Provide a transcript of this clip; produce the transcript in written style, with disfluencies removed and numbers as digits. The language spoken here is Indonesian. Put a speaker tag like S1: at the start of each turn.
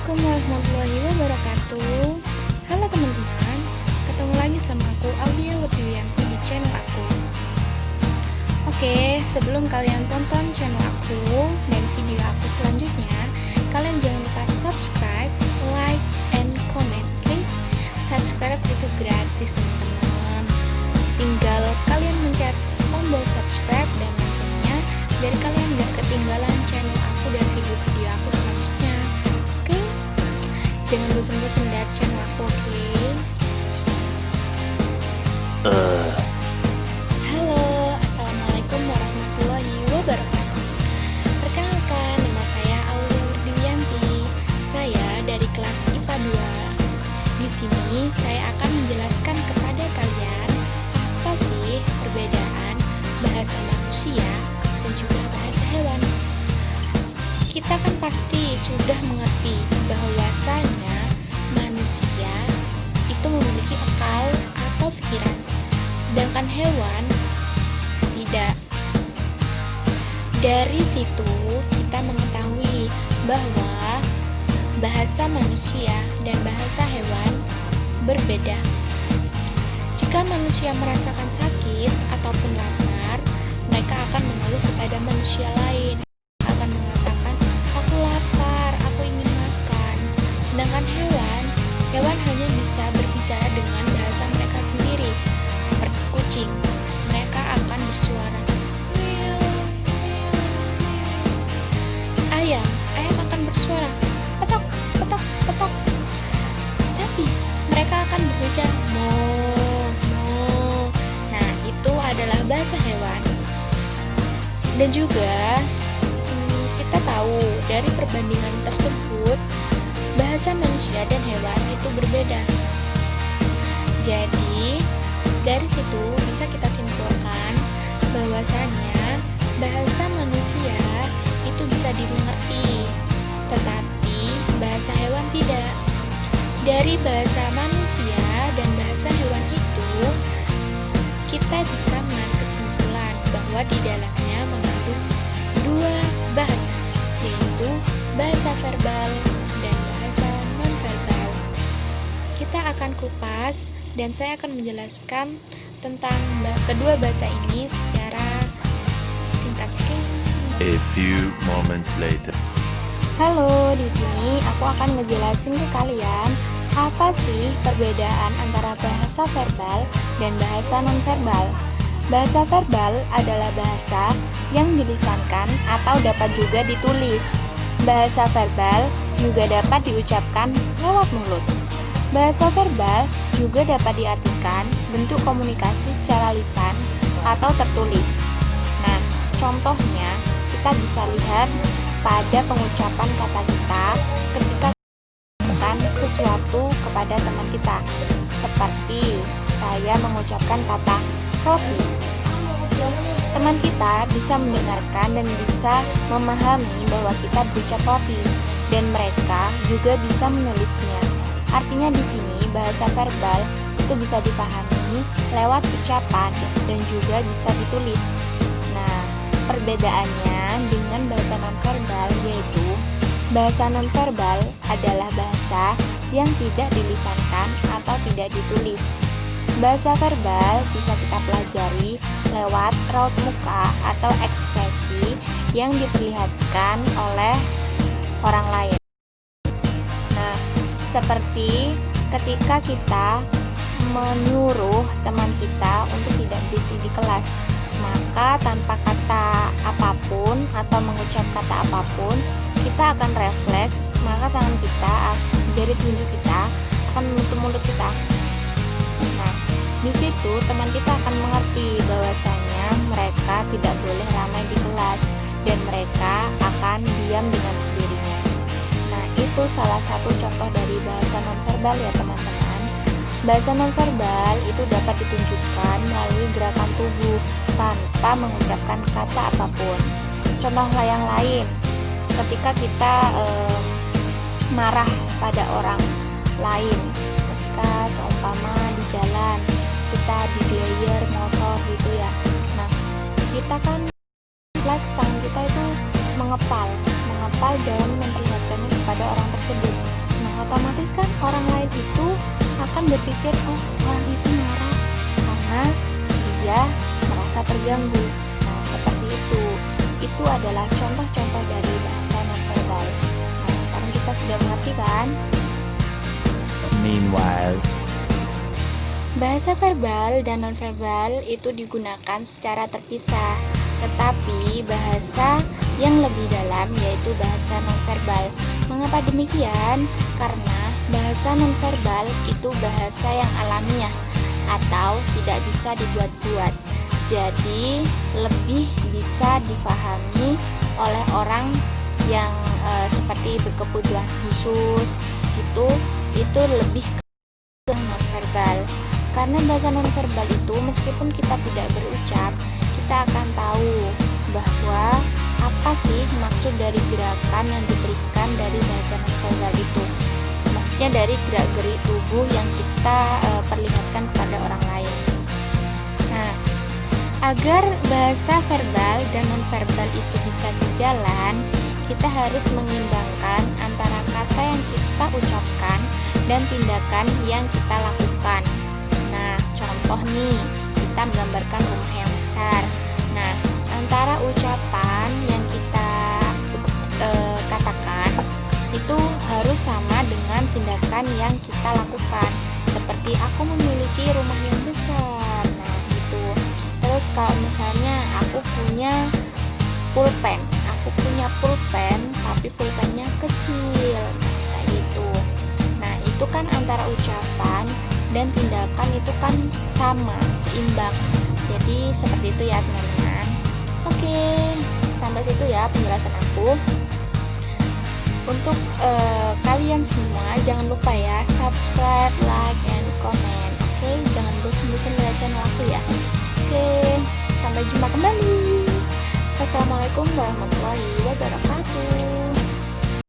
S1: Assalamualaikum warahmatullahi wabarakatuh. Halo teman-teman, ketemu lagi sama aku Aulia Werdiwianti di channel aku. Oke, sebelum kalian tonton channel aku dan video aku selanjutnya, kalian jangan lupa subscribe, like, and comment. Oke, subscribe itu gratis teman-teman. Tinggal kalian mencet tombol subscribe dan loncengnya biar kalian gak ketinggalan channel aku dan video-video aku selanjutnya. Oke, jangan bosan-bosan lihat channel aku, oke? Halo, assalamualaikum warahmatullahi wabarakatuh. Perkenalkan, nama saya Aulia Werdiwianti. Saya dari kelas IPA 2. Di sini saya akan menjelaskan kepada kalian apa sih perbedaan bahasa manusia dan juga bahasa hewan. Kita kan pasti sudah mengerti bahwasanya manusia itu memiliki akal atau pikiran, sedangkan hewan tidak. Dari situ kita mengetahui bahwa bahasa manusia dan bahasa hewan berbeda. Jika manusia merasakan sakit ataupun lapar, mereka akan mengeluh kepada manusia lain, akan mengatakan, aku lapar, aku ingin makan. Sedangkan hewan hanya bisa berbicara dengan bahasa mereka sendiri. Seperti kucing, mereka akan bersuara meow, meow, meow. Ayam akan bersuara petok, petok, petok. Sapi, mereka akan berbicara mo, mo. Nah, itu adalah bahasa hewan. Dan juga kita tahu dari perbandingan tersebut bahasa manusia dan hewan itu berbeda. Jadi dari situ bisa kita simpulkan bahwasanya bahasa manusia itu bisa dimengerti, tetapi bahasa hewan tidak. Dari bahasa manusia dan bahasa hewan itu kita bisa menarik kesimpulan bahwa di dalamnya mengandung dua bahasa, yaitu bahasa verbal dan bahasa non-verbal. Kita akan kupas dan saya akan menjelaskan tentang kedua bahasa ini secara singkat.
S2: A few moments later.
S1: Halo, di sini aku akan ngejelasin ke kalian apa sih perbedaan antara bahasa verbal dan bahasa non-verbal. Bahasa verbal adalah bahasa yang dilisankan atau dapat juga ditulis. Bahasa verbal juga dapat diucapkan lewat mulut. Bahasa verbal juga dapat diartikan bentuk komunikasi secara lisan atau tertulis. Nah, contohnya kita bisa lihat pada pengucapan kata kita ketika melakukan sesuatu kepada teman kita. Seperti saya mengucapkan kata roti. Teman kita bisa mendengarkan dan bisa memahami bahwa kita berucap roti, dan mereka juga bisa menulisnya. Artinya di sini bahasa verbal itu bisa dipahami lewat ucapan dan juga bisa ditulis. Nah, perbedaannya dengan bahasa nonverbal yaitu bahasa nonverbal adalah bahasa yang tidak dilisankan atau tidak ditulis. Bahasa verbal bisa kita pelajari lewat raut muka atau ekspresi yang diperlihatkan oleh orang lain. Nah, seperti ketika kita menyuruh teman kita untuk tidak berisik di kelas, maka tanpa kata apapun atau mengucap kata apapun, kita akan refleks, maka tangan kita, jari telunjuk kita akan menutup mulut kita. Nah, di situ teman kita akan mengerti bahwasanya mereka tidak boleh ramai di kelas dan mereka akan diam dengan sendirinya. Nah, itu salah satu contoh dari bahasa nonverbal ya teman-teman. Bahasa nonverbal itu dapat ditunjukkan melalui gerakan tubuh tanpa mengucapkan kata apapun. Contoh yang lain, ketika kita marah pada orang lain, ketika seumpama di jalan kita diglayar motor gitu ya. Nah, kita kan refleks tangan kita itu mengepal dan memperlihatkannya kepada orang tersebut. Nah, otomatis kan orang lain itu akan berpikir, oh, orang itu marah karena dia merasa terganggu. Nah, seperti itu. Itu adalah contoh-contoh dari bahasa nonverbal. Nah, sekarang kita sudah mengerti kan?
S2: Meanwhile,
S1: Bahasa verbal dan nonverbal itu digunakan secara terpisah, tetapi bahasa yang lebih dalam yaitu bahasa nonverbal. Mengapa demikian? Karena bahasa nonverbal itu bahasa yang alamiah atau tidak bisa dibuat-buat. Jadi lebih bisa dipahami oleh orang yang seperti berkebutuhan khusus itu lebih ke nonverbal. Karena bahasa nonverbal itu meskipun kita tidak berucap, kita akan tahu bahwa apa sih maksud dari gerakan yang diberikan dari bahasa nonverbal itu. Maksudnya dari gerak-gerik tubuh yang kita perlihatkan kepada orang lain. Nah, agar bahasa verbal dan nonverbal itu bisa sejalan, kita harus mengimbangkan antara kata yang kita ucapkan dan tindakan yang kita lakukan. Nah, contoh nih, kita menggambarkan rumah yang besar. Nah, antara ucapan yang kita katakan itu harus sama dengan tindakan yang kita lakukan. Seperti aku memiliki rumah yang besar. Nah, gitu. Terus kalau misalnya aku punya pulpen tapi pulpennya kecil, kayak gitu. Nah, itu kan antara ucapan dan tindakan itu kan sama, seimbang. Jadi seperti itu ya teman-teman. Oke, sampai situ ya penjelasan aku. Untuk kalian semua jangan lupa ya subscribe, like, and comment. Oke, jangan bosan-bosan lihat channel aku ya. Oke, sampai jumpa kembali. Wassalamualaikum warahmatullahi wabarakatuh.